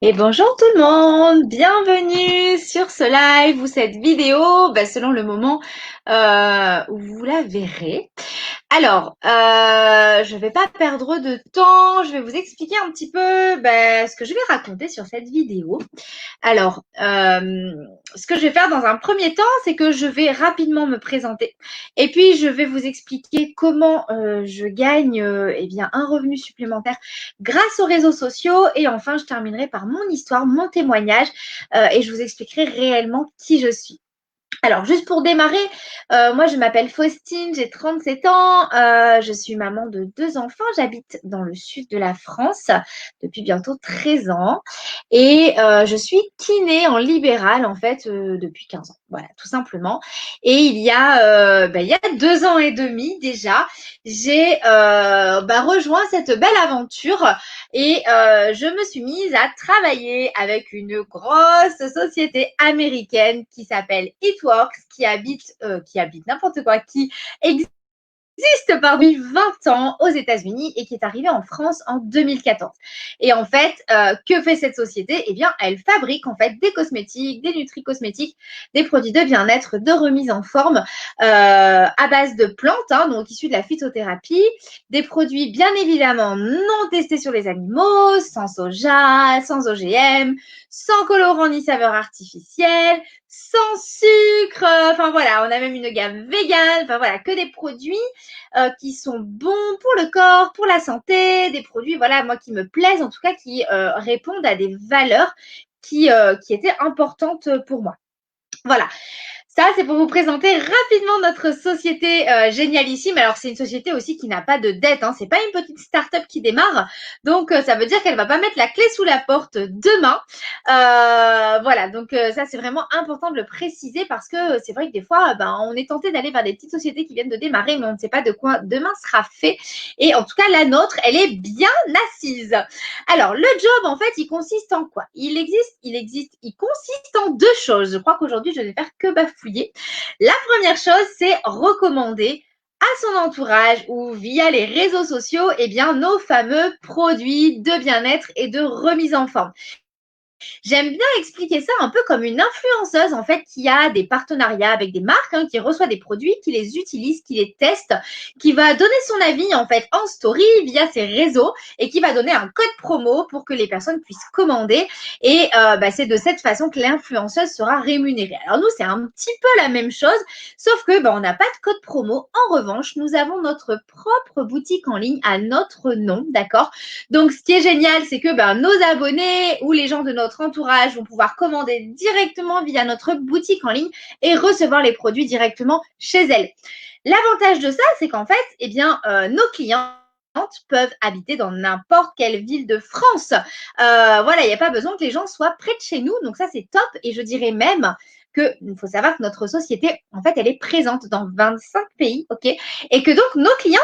Et bonjour tout le monde, bienvenue sur ce live ou cette vidéo, selon le moment où vous la verrez. Alors, je ne vais pas perdre de temps, je vais vous expliquer un petit peu ce que je vais raconter sur cette vidéo. Alors, ce que je vais faire dans un premier temps, c'est que je vais rapidement me présenter et puis je vais vous expliquer comment je gagne un revenu supplémentaire grâce aux réseaux sociaux. Et enfin, je terminerai par mon histoire, mon témoignage et je vous expliquerai réellement qui je suis. Alors, juste pour démarrer, moi, je m'appelle Faustine, j'ai 37 ans, je suis maman de 2 enfants, j'habite dans le sud de la France depuis bientôt 13 ans et je suis kiné en libéral, en fait, depuis 15 ans. Voilà, tout simplement. Et il y a 2 ans et demi déjà, j'ai rejoint cette belle aventure et je me suis mise à travailler avec une grosse société américaine qui s'appelle Eatworks, qui habite n'importe quoi, qui existe depuis 20 ans aux États-Unis et qui est arrivée en France en 2014. Et en fait, que fait cette société? Eh bien, elle fabrique en fait des cosmétiques, des nutri-cosmétiques, des produits de bien-être, de remise en forme à base de plantes, hein, donc issus de la phytothérapie, des produits bien évidemment non testés sur les animaux, sans soja, sans OGM, sans colorant ni saveur artificielle, sans sucre, enfin voilà, on a même une gamme végane, enfin voilà, que des produits qui sont bons pour le corps, pour la santé, des produits, voilà, moi qui me plaisent, en tout cas qui répondent à des valeurs qui étaient importantes pour moi. Voilà. Ça, c'est pour vous présenter rapidement notre société génialissime. Alors, c'est une société aussi qui n'a pas de dette, hein. C'est pas une petite start-up qui démarre. Donc, ça veut dire qu'elle va pas mettre la clé sous la porte demain. Voilà. Donc, ça, c'est vraiment important de le préciser parce que c'est vrai que des fois, on est tenté d'aller vers des petites sociétés qui viennent de démarrer, mais on ne sait pas de quoi demain sera fait. Et en tout cas, la nôtre, elle est bien assise. Alors, le job, en fait, il consiste en quoi? Il consiste en deux choses. Je crois qu'aujourd'hui, je ne vais faire que bafouiller. La première chose, c'est recommander à son entourage ou via les réseaux sociaux, nos fameux produits de bien-être et de remise en forme. J'aime bien expliquer ça un peu comme une influenceuse en fait qui a des partenariats avec des marques, hein, qui reçoit des produits, qui les utilise, qui les teste, qui va donner son avis en fait en story via ses réseaux et qui va donner un code promo pour que les personnes puissent commander. Et c'est de cette façon que l'influenceuse sera rémunérée. Alors nous, c'est un petit peu la même chose, sauf que on n'a pas de code promo. En revanche, nous avons notre propre boutique en ligne à notre nom, d'accord? Donc, ce qui est génial, c'est que nos abonnés ou les gens de notre entourage vont pouvoir commander directement via notre boutique en ligne et recevoir les produits directement chez elles. L'avantage de ça, c'est qu'en fait, nos clients peuvent habiter dans n'importe quelle ville de France. Voilà, il n'y a pas besoin que les gens soient près de chez nous. Donc ça, c'est top. Et je dirais même que il faut savoir que notre société, en fait, elle est présente dans 25 pays, ok, et que donc nos clients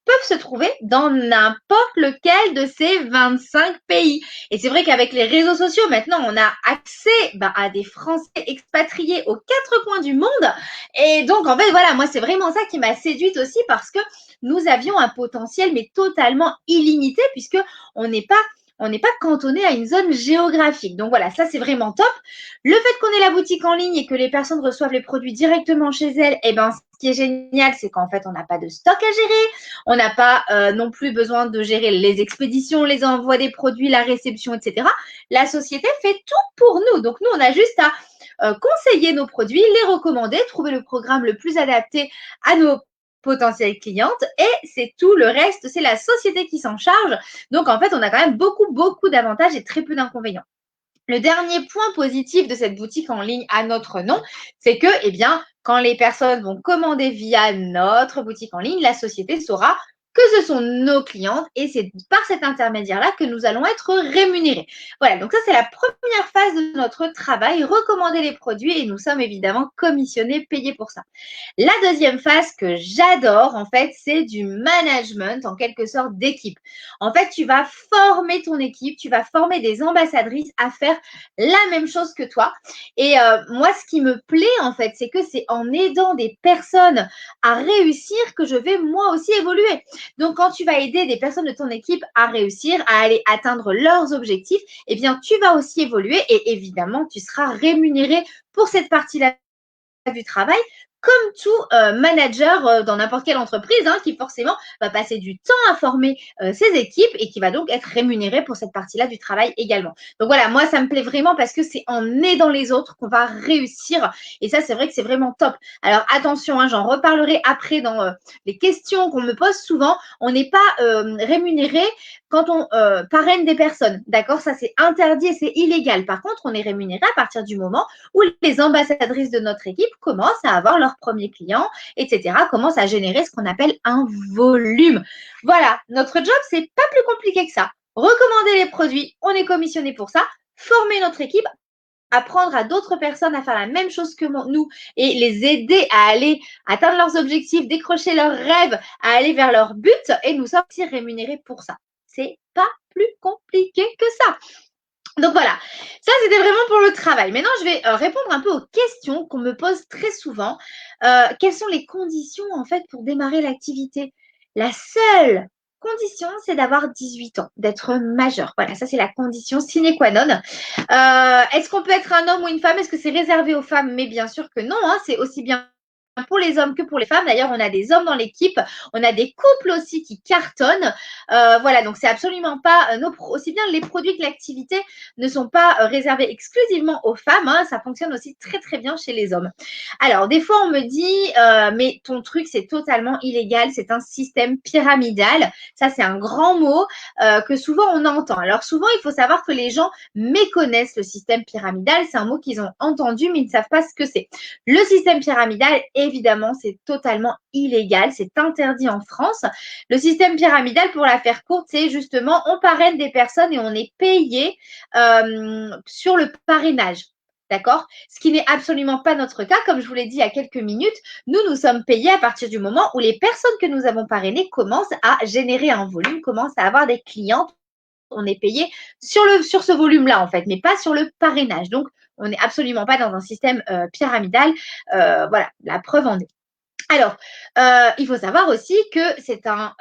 peuvent se trouver dans n'importe lequel de ces 25 pays. Et c'est vrai qu'avec les réseaux sociaux, maintenant, on a accès à des Français expatriés aux quatre coins du monde. Et donc, en fait, voilà, moi, c'est vraiment ça qui m'a séduite aussi parce que nous avions un potentiel, mais totalement illimité, puisque on n'est pas on n'est pas cantonné à une zone géographique. Donc voilà, ça c'est vraiment top. Le fait qu'on ait la boutique en ligne et que les personnes reçoivent les produits directement chez elles, ce qui est génial, c'est qu'en fait, on n'a pas de stock à gérer. On n'a pas non plus besoin de gérer les expéditions, les envois des produits, la réception, etc. La société fait tout pour nous. Donc, nous, on a juste à conseiller nos produits, les recommander, trouver le programme le plus adapté à nos potentielles clientes et c'est tout. Le reste, c'est la société qui s'en charge. Donc, en fait, on a quand même beaucoup d'avantages et très peu d'inconvénients. Le dernier point positif de cette boutique en ligne à notre nom, c'est que, quand les personnes vont commander via notre boutique en ligne, la société saura que ce sont nos clientes et c'est par cet intermédiaire-là que nous allons être rémunérés. Voilà, donc ça c'est la première phase de notre travail, recommander les produits et nous sommes évidemment commissionnés, payés pour ça. La deuxième phase que j'adore, en fait, c'est du management, en quelque sorte, d'équipe. En fait, tu vas former ton équipe, tu vas former des ambassadrices à faire la même chose que toi. Et moi, ce qui me plaît, en fait, c'est que c'est en aidant des personnes à réussir que je vais moi aussi évoluer. Donc, quand tu vas aider des personnes de ton équipe à réussir, à aller atteindre leurs objectifs, eh bien, tu vas aussi évoluer et évidemment, tu seras rémunéré pour cette partie-là du travail, comme tout manager dans n'importe quelle entreprise, hein, qui forcément va passer du temps à former ses équipes et qui va donc être rémunéré pour cette partie-là du travail également. Donc voilà, moi, ça me plaît vraiment parce que c'est en aidant les autres qu'on va réussir. Et ça, c'est vrai que c'est vraiment top. Alors attention, hein, j'en reparlerai après dans les questions qu'on me pose souvent. On n'est pas rémunéré quand on parraine des personnes. D'accord? Ça, c'est interdit et c'est illégal. Par contre, on est rémunéré à partir du moment où les ambassadrices de notre équipe commencent à avoir leurs premiers clients, etc., commencent à générer ce qu'on appelle un volume. Voilà, notre job, c'est pas plus compliqué que ça. Recommander les produits, on est commissionné pour ça. Former notre équipe, apprendre à d'autres personnes à faire la même chose que nous et les aider à aller atteindre leurs objectifs, décrocher leurs rêves, à aller vers leur but et nous sommes aussi rémunérés pour ça. C'est pas plus compliqué que ça. Donc voilà, ça c'était vraiment pour le travail. Maintenant, je vais répondre un peu aux questions qu'on me pose très souvent. Quelles sont les conditions en fait pour démarrer l'activité? La seule condition, c'est d'avoir 18 ans, d'être majeur. Voilà, ça c'est la condition sine qua non. Est-ce qu'on peut être un homme ou une femme? Est-ce que c'est réservé aux femmes? Mais bien sûr que non, hein, c'est aussi bien pour les hommes que pour les femmes. D'ailleurs, on a des hommes dans l'équipe, on a des couples aussi qui cartonnent. Voilà, donc c'est absolument pas aussi bien les produits que l'activité ne sont pas réservés exclusivement aux femmes. Hein, ça fonctionne aussi très très bien chez les hommes. Alors, des fois, on me dit, mais ton truc, c'est totalement illégal, c'est un système pyramidal. Ça, c'est un grand mot que souvent on entend. Alors, souvent, il faut savoir que les gens méconnaissent le système pyramidal. C'est un mot qu'ils ont entendu, mais ils ne savent pas ce que c'est. Le système pyramidal, évidemment, c'est totalement illégal. C'est interdit en France. Le système pyramidal, pour la faire courte, c'est justement, on parraine des personnes et on est payé sur le parrainage. D'accord? Ce qui n'est absolument pas notre cas. Comme je vous l'ai dit il y a quelques minutes, nous sommes payés à partir du moment où les personnes que nous avons parrainées commencent à générer un volume, commencent à avoir des clients. On est payé sur ce volume-là, en fait, mais pas sur le parrainage. Donc, on n'est absolument pas dans un système pyramidal. Voilà, la preuve en est. Alors, il faut savoir aussi que c'est un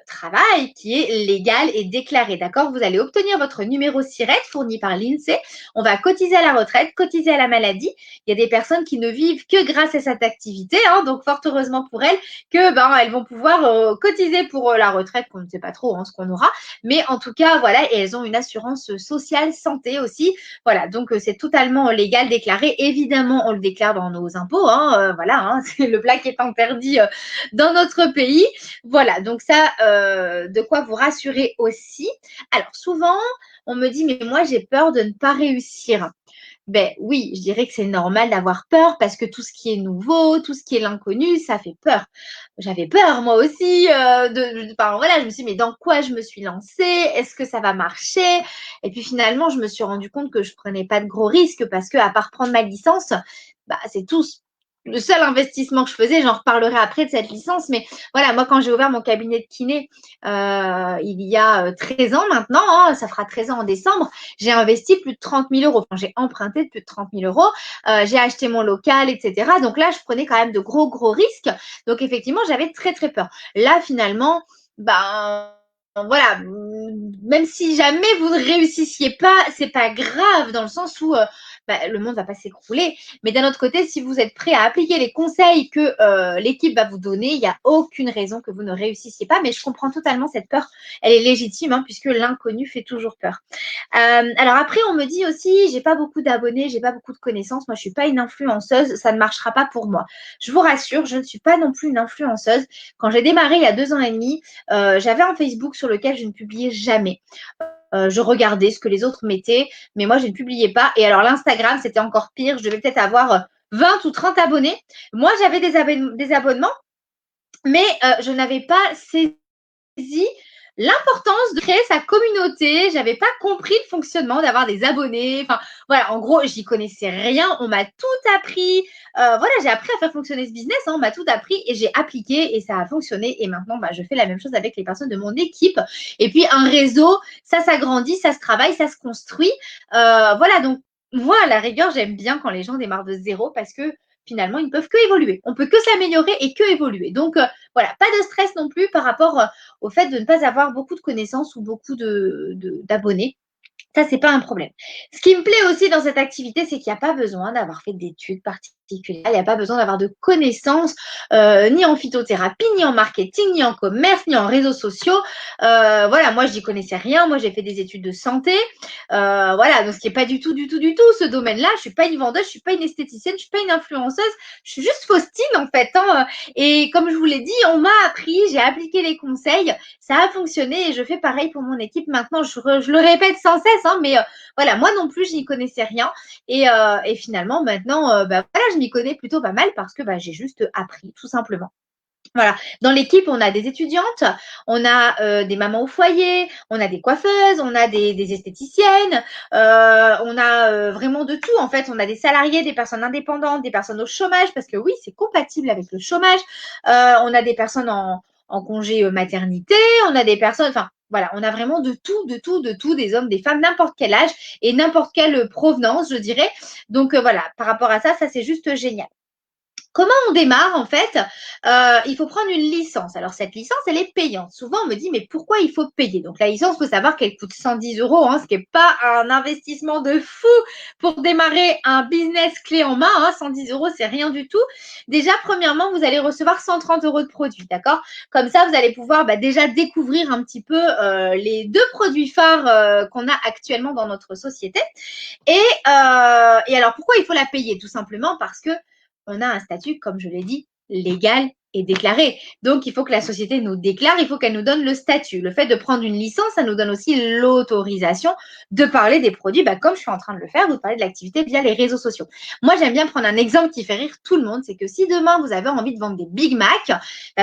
travail qui est légal et déclaré, d'accord? Vous allez obtenir votre numéro SIRET fourni par l'INSEE. On va cotiser à la retraite, cotiser à la maladie. Il y a des personnes qui ne vivent que grâce à cette activité, hein, donc fort heureusement pour elles que elles vont pouvoir cotiser pour la retraite, qu'on ne sait pas trop ce qu'on aura, mais en tout cas, voilà, et elles ont une assurance sociale santé aussi. Voilà, donc c'est totalement légal, déclaré. Évidemment, on le déclare dans nos impôts, hein, voilà, hein, c'est le plat qui est interdit dans notre pays. Voilà, donc ça, de quoi vous rassurer aussi. Alors, souvent, on me dit, mais moi, j'ai peur de ne pas réussir. Ben oui, je dirais que c'est normal d'avoir peur parce que tout ce qui est nouveau, tout ce qui est l'inconnu, ça fait peur. J'avais peur moi aussi. Voilà, je me suis dit, mais dans quoi je me suis lancée? Est-ce que ça va marcher? Et puis finalement, je me suis rendu compte que je prenais pas de gros risques parce que à part prendre ma licence, c'est tout le seul investissement que je faisais. J'en reparlerai après de cette licence, mais voilà, moi quand j'ai ouvert mon cabinet de kiné il y a 13 ans maintenant, hein, ça fera 13 ans en décembre, j'ai investi plus de 30 000 euros. Enfin, j'ai emprunté plus de 30 000 euros. J'ai acheté mon local, etc. Donc là, je prenais quand même de gros risques. Donc effectivement, j'avais très, très peur. Là, finalement, voilà, même si jamais vous ne réussissiez pas, c'est pas grave dans le sens où le monde va pas s'écrouler. Mais d'un autre côté, si vous êtes prêt à appliquer les conseils que l'équipe va vous donner, il n'y a aucune raison que vous ne réussissiez pas. Mais je comprends totalement cette peur. Elle est légitime, hein, puisque l'inconnu fait toujours peur. Alors après, on me dit aussi, j'ai pas beaucoup d'abonnés, j'ai pas beaucoup de connaissances. Moi, je suis pas une influenceuse, ça ne marchera pas pour moi. Je vous rassure, je ne suis pas non plus une influenceuse. Quand j'ai démarré il y a 2 ans et demi, j'avais un Facebook sur lequel je ne publiais jamais. Je regardais ce que les autres mettaient, mais moi, je ne publiais pas. Et alors, l'Instagram, c'était encore pire. Je devais peut-être avoir 20 ou 30 abonnés. Moi, j'avais des abonnements, mais je n'avais pas saisi l'importance de créer sa communauté. J'avais pas compris le fonctionnement d'avoir des abonnés. Enfin, voilà, en gros, j'y connaissais rien. On m'a tout appris. Voilà, j'ai appris à faire fonctionner ce business. Hein, on m'a tout appris et j'ai appliqué et ça a fonctionné. Et maintenant, je fais la même chose avec les personnes de mon équipe. Et puis, un réseau, ça s'agrandit, ça se travaille, ça se construit. Voilà, donc, moi, à la rigueur, j'aime bien quand les gens démarrent de zéro parce que finalement, ils ne peuvent que évoluer. On peut que s'améliorer et que évoluer. Donc, voilà, pas de stress non plus par rapport au fait de ne pas avoir beaucoup de connaissances ou beaucoup d'abonnés. Ça, c'est pas un problème. Ce qui me plaît aussi dans cette activité, c'est qu'il n'y a pas besoin d'avoir fait d'études particulières. Il n'y a pas besoin d'avoir de connaissances ni en phytothérapie, ni en marketing, ni en commerce, ni en réseaux sociaux. Voilà, moi, je n'y connaissais rien. Moi, j'ai fait des études de santé. Voilà, donc ce qui n'est pas du tout ce domaine-là. Je ne suis pas une vendeuse, je ne suis pas une esthéticienne, je ne suis pas une influenceuse. Je suis juste Faustine, en fait. Hein. Et comme je vous l'ai dit, on m'a appris, j'ai appliqué les conseils. Ça a fonctionné et je fais pareil pour mon équipe maintenant. Je le répète sans cesse, hein, mais voilà, moi non plus, je n'y connaissais rien. Et finalement, maintenant, voilà, je m'y connais plutôt pas mal parce que j'ai juste appris, tout simplement. Voilà. Dans l'équipe, on a des étudiantes, on a des mamans au foyer, on a des coiffeuses, on a des esthéticiennes, on a vraiment de tout. En fait, on a des salariés, des personnes indépendantes, des personnes au chômage, parce que oui, c'est compatible avec le chômage. On a des personnes en congé maternité, on a des personnes, enfin, voilà, on a vraiment de tout, des hommes, des femmes, n'importe quel âge et n'importe quelle provenance, je dirais. Donc voilà, par rapport à ça, c'est juste génial. Comment on démarre en fait? Il faut prendre une licence. Alors cette licence, elle est payante. Souvent, on me dit, mais pourquoi il faut payer? Donc la licence, il faut savoir qu'elle coûte 110 euros, hein, ce qui n'est pas un investissement de fou pour démarrer un business clé en main. Hein. 110 euros, c'est rien du tout. Déjà, premièrement, vous allez recevoir 130 euros de produits, d'accord? Comme ça, vous allez pouvoir déjà découvrir un petit peu les deux produits phares qu'on a actuellement dans notre société. Et alors, pourquoi il faut la payer? Tout simplement parce que on a un statut, comme je l'ai dit, légal et déclaré. Donc, il faut que la société nous déclare, il faut qu'elle nous donne le statut. Le fait de prendre une licence, ça nous donne aussi l'autorisation de parler des produits, comme je suis en train de le faire, ou de parler de l'activité via les réseaux sociaux. Moi, j'aime bien prendre un exemple qui fait rire tout le monde, c'est que si demain, vous avez envie de vendre des Big Mac,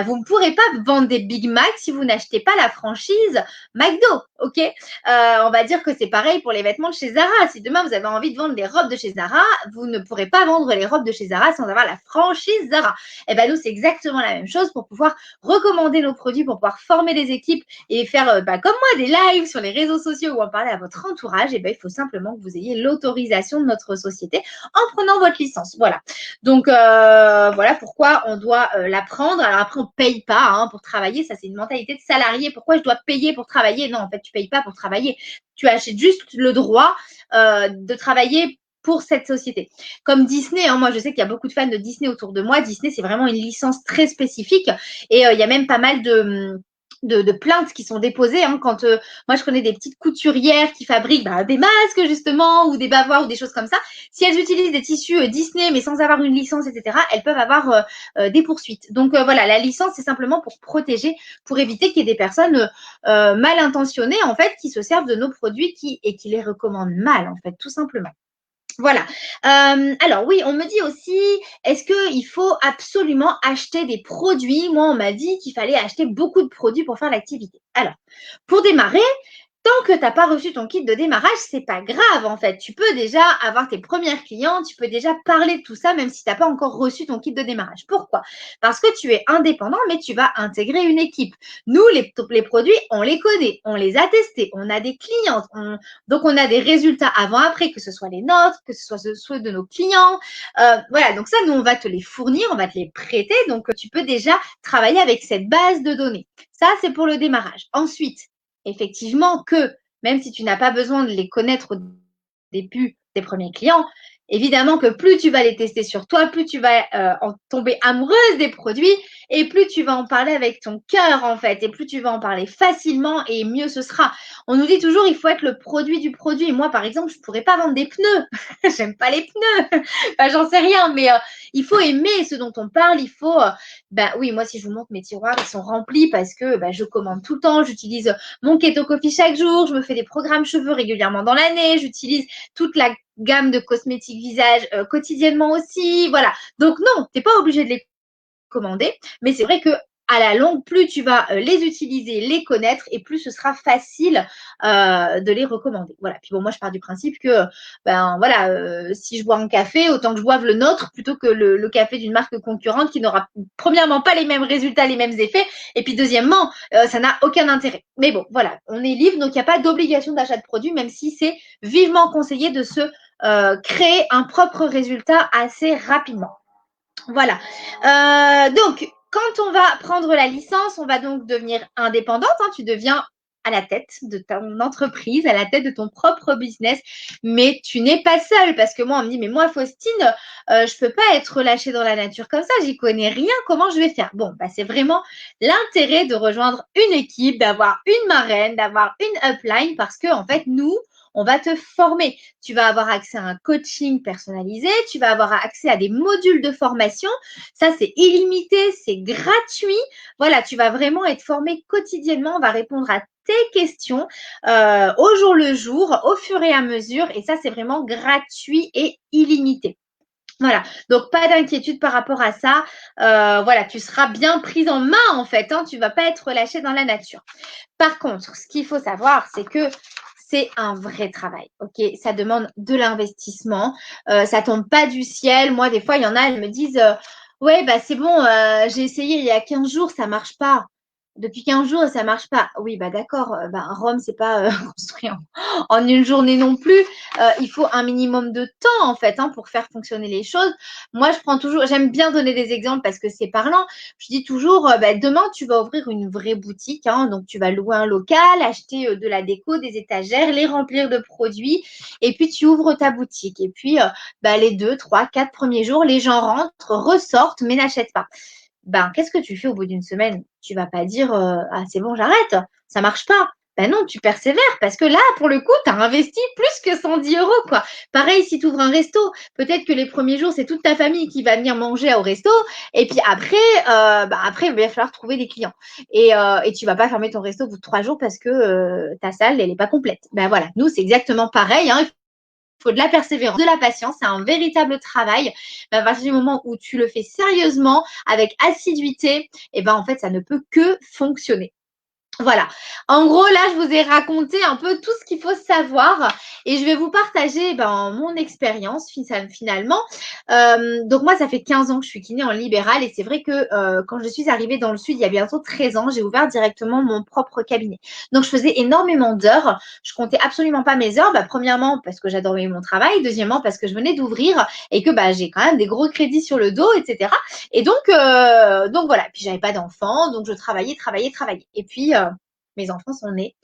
vous ne pourrez pas vendre des Big Mac si vous n'achetez pas la franchise McDo, ok? On va dire que c'est pareil pour les vêtements de chez Zara. Si demain, vous avez envie de vendre des robes de chez Zara, vous ne pourrez pas vendre les robes de chez Zara sans avoir la franchise Zara. Et nous, c'est exactement la même chose pour pouvoir recommander nos produits, pour pouvoir former des équipes et faire, comme moi, des lives sur les réseaux sociaux ou en parler à votre entourage. Il faut simplement que vous ayez l'autorisation de notre société en prenant votre licence. Voilà. Donc, voilà pourquoi on doit la prendre. Alors après, on ne paye pas pour travailler. Ça, c'est une mentalité de salarié. Pourquoi je dois payer pour travailler? Non, en fait, tu ne payes pas pour travailler. Tu achètes juste le droit de travailler pour cette société. Comme Disney, moi je sais qu'il y a beaucoup de fans de Disney autour de moi. Disney, c'est vraiment une licence très spécifique et il y a même pas mal de plaintes qui sont déposées quand moi je connais des petites couturières qui fabriquent des masques justement ou des bavoirs ou des choses comme ça. Si elles utilisent des tissus Disney mais sans avoir une licence, etc., elles peuvent avoir des poursuites. Donc voilà, la licence c'est simplement pour protéger, pour éviter qu'il y ait des personnes mal intentionnées en fait qui se servent de nos produits et qui les recommandent mal en fait, tout simplement. Voilà. Alors oui, on me dit aussi, est-ce qu'il faut absolument acheter des produits? Moi, on m'a dit qu'il fallait acheter beaucoup de produits pour faire l'activité. Alors, pour démarrer, tant que tu n'as pas reçu ton kit de démarrage, c'est pas grave en fait. Tu peux déjà avoir tes premières clientes, tu peux déjà parler de tout ça même si tu n'as pas encore reçu ton kit de démarrage. Pourquoi? Parce que tu es indépendant, mais tu vas intégrer une équipe. Nous, les produits, on les connaît, on les a testés, on a des clientes, donc on a des résultats avant-après, que ce soit les nôtres, que ce soit ceux de nos clients. Voilà, donc ça, nous, on va te les fournir, on va te les prêter, donc tu peux déjà travailler avec cette base de données. Ça, c'est pour le démarrage. Ensuite, effectivement que même si tu n'as pas besoin de les connaître au début des premiers clients, évidemment que plus tu vas les tester sur toi, plus tu vas en tomber amoureuse des produits et plus tu vas en parler avec ton cœur en fait et plus tu vas en parler facilement et mieux ce sera. On nous dit toujours il faut être le produit du produit. Moi par exemple, je ne pourrais pas vendre des pneus. J'aime pas les pneus. J'en sais rien, mais il faut aimer ce dont on parle. Il faut, oui, moi si je vous montre mes tiroirs, ils sont remplis parce que je commande tout le temps. J'utilise mon Keto Coffee chaque jour. Je me fais des programmes cheveux régulièrement dans l'année. J'utilise toute la gamme de cosmétiques visage quotidiennement aussi. Voilà. Donc non, tu n'es pas obligé de les commander, mais c'est vrai que à la longue, plus tu vas les utiliser, les connaître, et plus ce sera facile de les recommander. Voilà. Puis bon, moi, je pars du principe que, si je bois un café, autant que je boive le nôtre plutôt que le café d'une marque concurrente qui n'aura premièrement pas les mêmes résultats, les mêmes effets, et puis deuxièmement, ça n'a aucun intérêt. Mais bon, voilà, on est libre, donc il n'y a pas d'obligation d'achat de produits, même si c'est vivement conseillé de se créer un propre résultat assez rapidement. Voilà. Donc, quand on va prendre la licence, on va donc devenir indépendante. Hein, tu deviens à la tête de ton entreprise, à la tête de ton propre business, mais tu n'es pas seule parce que moi, on me dit, mais moi, Faustine, je peux pas être lâchée dans la nature comme ça, j'y connais rien, comment je vais faire? Bon, bah, c'est vraiment l'intérêt de rejoindre une équipe, d'avoir une marraine, d'avoir une upline parce que, en fait, nous, on va te former. Tu vas avoir accès à un coaching personnalisé, tu vas avoir accès à des modules de formation. Ça, c'est illimité, c'est gratuit. Voilà, tu vas vraiment être formé quotidiennement. On va répondre à tes questions au jour le jour, au fur et à mesure. Et ça, c'est vraiment gratuit et illimité. Voilà, donc pas d'inquiétude par rapport à ça. Voilà, tu seras bien prise en main en fait. Hein, tu ne vas pas être relâchée dans la nature. Par contre, ce qu'il faut savoir, c'est que c'est un vrai travail. Ok, ça demande de l'investissement. Ça tombe pas du ciel. Moi, des fois, il y en a, elles me disent, ouais, bah c'est bon, j'ai essayé il y a 15 jours, ça marche pas. Depuis 15 jours, ça marche pas. Oui, bah d'accord. Bah, Rome, c'est pas construit en une journée non plus. Il faut un minimum de temps en fait pour faire fonctionner les choses. Moi, je prends toujours, j'aime bien donner des exemples parce que c'est parlant. Je dis toujours, bah, demain, tu vas ouvrir une vraie boutique. Donc, tu vas louer un local, acheter de la déco, des étagères, les remplir de produits. Et puis, tu ouvres ta boutique. Et puis, bah, les 2, 3, 4 premiers jours, les gens rentrent, ressortent, mais n'achètent pas. Ben, qu'est-ce que tu fais au bout d'une semaine? Tu vas pas dire ah c'est bon, j'arrête, ça marche pas. Ben non, tu persévères parce que là, pour le coup, tu as investi plus que 110 euros, quoi. Pareil, si tu ouvres un resto, peut-être que les premiers jours, c'est toute ta famille qui va venir manger au resto. Et puis après, après, il va falloir trouver des clients. Et tu vas pas fermer ton resto au bout de 3 jours parce que ta salle, elle est pas complète. Ben voilà, nous, c'est exactement pareil. Il faut de la persévérance, de la patience, c'est un véritable travail. Mais à partir du moment où tu le fais sérieusement, avec assiduité, et ben en fait, ça ne peut que fonctionner. Voilà. En gros, là, je vous ai raconté un peu tout ce qu'il faut savoir et je vais vous partager mon expérience finalement. Donc moi, ça fait 15 ans que je suis kiné en libéral et c'est vrai que quand je suis arrivée dans le sud, il y a bientôt 13 ans, j'ai ouvert directement mon propre cabinet. Donc je faisais énormément d'heures. Je comptais absolument pas mes heures. Premièrement, parce que j'adorais mon travail. Deuxièmement, parce que je venais d'ouvrir et que j'ai quand même des gros crédits sur le dos, etc. Et donc voilà. Puis j'avais pas d'enfants, donc je travaillais. Et puis mes enfants sont nés.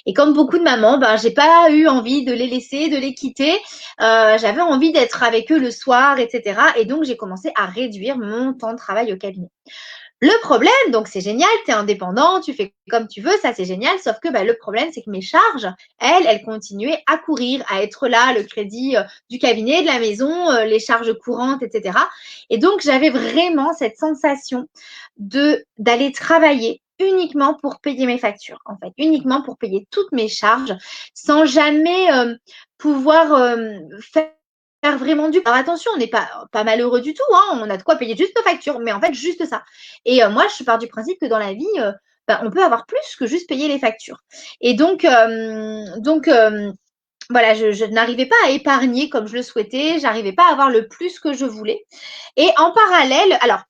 Et comme beaucoup de mamans, j'ai pas eu envie de les laisser, de les quitter. J'avais envie d'être avec eux le soir, etc. Et donc j'ai commencé à réduire mon temps de travail au cabinet. Le problème, donc c'est génial, tu es indépendant, tu fais comme tu veux, ça c'est génial, sauf que le problème, c'est que mes charges, elles continuaient à courir, à être là, le crédit du cabinet, de la maison, les charges courantes, etc. Et donc, j'avais vraiment cette sensation d'aller travailler uniquement pour payer mes factures, en fait, uniquement pour payer toutes mes charges, sans jamais pouvoir faire vraiment du. Alors attention, on n'est pas malheureux du tout, on a de quoi payer juste nos factures, mais en fait, juste ça. Et moi, je pars du principe que dans la vie, on peut avoir plus que juste payer les factures. Et donc, voilà, je n'arrivais pas à épargner comme je le souhaitais, j'arrivais pas à avoir le plus que je voulais. Et en parallèle, alors,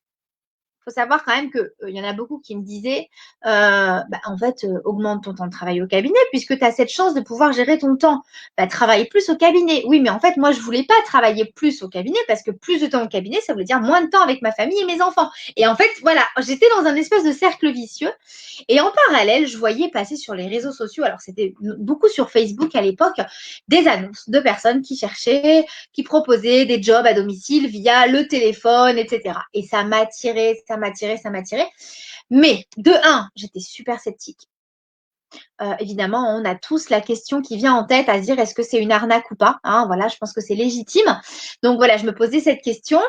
faut savoir quand même qu'il y en a beaucoup qui me disaient, en fait, augmente ton temps de travail au cabinet puisque tu as cette chance de pouvoir gérer ton temps. Travaille plus au cabinet. Oui, mais en fait, moi, je voulais pas travailler plus au cabinet parce que plus de temps au cabinet, ça voulait dire moins de temps avec ma famille et mes enfants. Et en fait, voilà, j'étais dans un espèce de cercle vicieux. Et en parallèle, je voyais passer sur les réseaux sociaux, alors c'était beaucoup sur Facebook à l'époque, des annonces de personnes qui cherchaient, qui proposaient des jobs à domicile via le téléphone, etc. Et ça m'attirait. Mais de un, j'étais super sceptique. Évidemment, on a tous la question qui vient en tête à se dire est-ce que c'est une arnaque ou pas, voilà, je pense que c'est légitime. Donc voilà, je me posais cette question.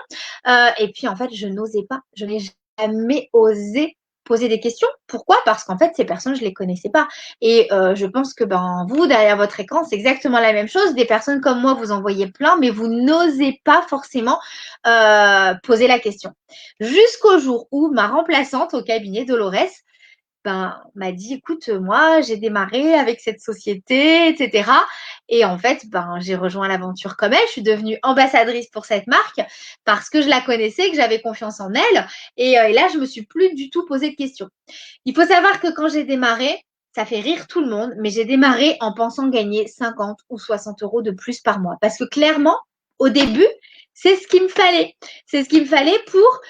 Et puis en fait, je n'osais pas. Je n'ai jamais osé poser des questions. Pourquoi? Parce qu'en fait, ces personnes, je ne les connaissais pas. Et je pense que vous, derrière votre écran, c'est exactement la même chose. Des personnes comme moi, vous en voyez plein, mais vous n'osez pas forcément poser la question. Jusqu'au jour où ma remplaçante au cabinet, Dolores, m'a dit, écoute, moi, j'ai démarré avec cette société, etc. Et en fait, j'ai rejoint l'aventure comme elle. Je suis devenue ambassadrice pour cette marque parce que je la connaissais, que j'avais confiance en elle. Et là, je me suis plus du tout posé de questions. Il faut savoir que quand j'ai démarré, ça fait rire tout le monde, mais j'ai démarré en pensant gagner 50 ou 60 euros de plus par mois. Parce que clairement, au début, C'est ce qu'il me fallait. C'est ce qu'il me fallait pour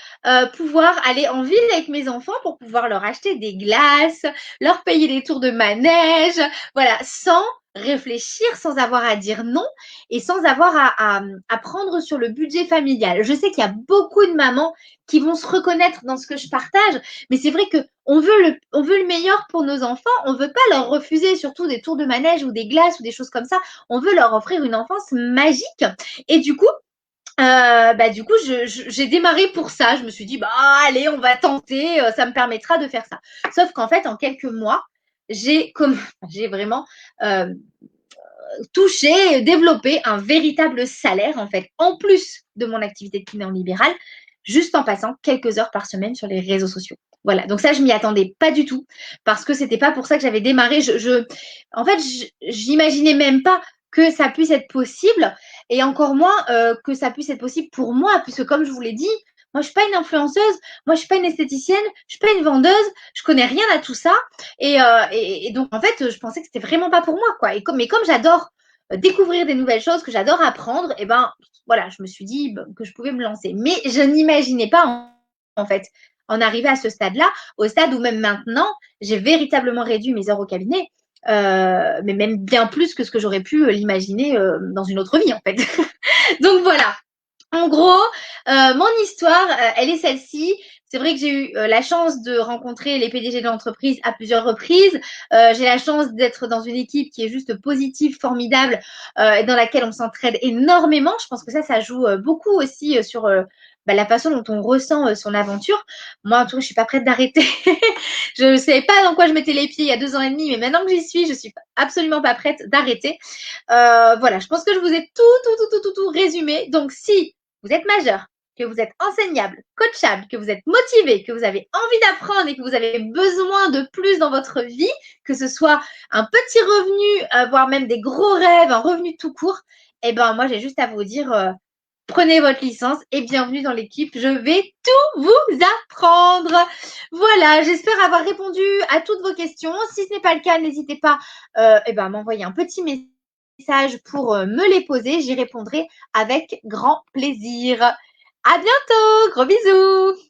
pouvoir aller en ville avec mes enfants, pour pouvoir leur acheter des glaces, leur payer des tours de manège, voilà, sans réfléchir, sans avoir à dire non et sans avoir à prendre sur le budget familial. Je sais qu'il y a beaucoup de mamans qui vont se reconnaître dans ce que je partage, mais c'est vrai que on veut le meilleur pour nos enfants, on veut pas leur refuser surtout des tours de manège ou des glaces ou des choses comme ça, on veut leur offrir une enfance magique. Et du coup, j'ai démarré pour ça. Je me suis dit, bah allez, on va tenter, ça me permettra de faire ça. Sauf qu'en fait, en quelques mois, j'ai vraiment euh, touché, développé un véritable salaire, en fait, en plus de mon activité de kiné en libéral, juste en passant quelques heures par semaine sur les réseaux sociaux. Voilà, donc ça, je m'y attendais pas du tout, parce que c'était pas pour ça que j'avais démarré. En fait, j'imaginais même pas que ça puisse être possible, et encore moins que ça puisse être possible pour moi, puisque comme je vous l'ai dit, moi, je suis pas une influenceuse, moi, je suis pas une esthéticienne, je suis pas une vendeuse, je connais rien à tout ça, et donc en fait, je pensais que c'était vraiment pas pour moi, quoi. Mais comme j'adore découvrir des nouvelles choses, que j'adore apprendre, et ben voilà, je me suis dit que je pouvais me lancer. Mais je n'imaginais pas en fait en arriver à ce stade-là, au stade où même maintenant, j'ai véritablement réduit mes heures au cabinet, mais même bien plus que ce que j'aurais pu l'imaginer dans une autre vie en fait. Donc voilà, en gros, mon histoire, elle est celle-ci. C'est vrai que j'ai eu la chance de rencontrer les PDG de l'entreprise à plusieurs reprises. J'ai la chance d'être dans une équipe qui est juste positive, formidable, et dans laquelle on s'entraide énormément. Je pense que ça joue beaucoup aussi sur la façon dont on ressent son aventure. Moi, en tout cas, je suis pas prête d'arrêter. Je ne savais pas dans quoi je mettais les pieds il y a 2 ans et demi, mais maintenant que j'y suis, je suis absolument pas prête d'arrêter. Voilà, je pense que je vous ai tout résumé. Donc, si vous êtes majeur, que vous êtes enseignable, coachable, que vous êtes motivé, que vous avez envie d'apprendre et que vous avez besoin de plus dans votre vie, que ce soit un petit revenu, voire même des gros rêves, un revenu tout court, eh ben moi j'ai juste à vous dire, prenez votre licence et bienvenue dans l'équipe. Je vais tout vous apprendre. Voilà, j'espère avoir répondu à toutes vos questions. Si ce n'est pas le cas, n'hésitez pas à m'envoyer un petit message pour me les poser. J'y répondrai avec grand plaisir. À bientôt, gros bisous.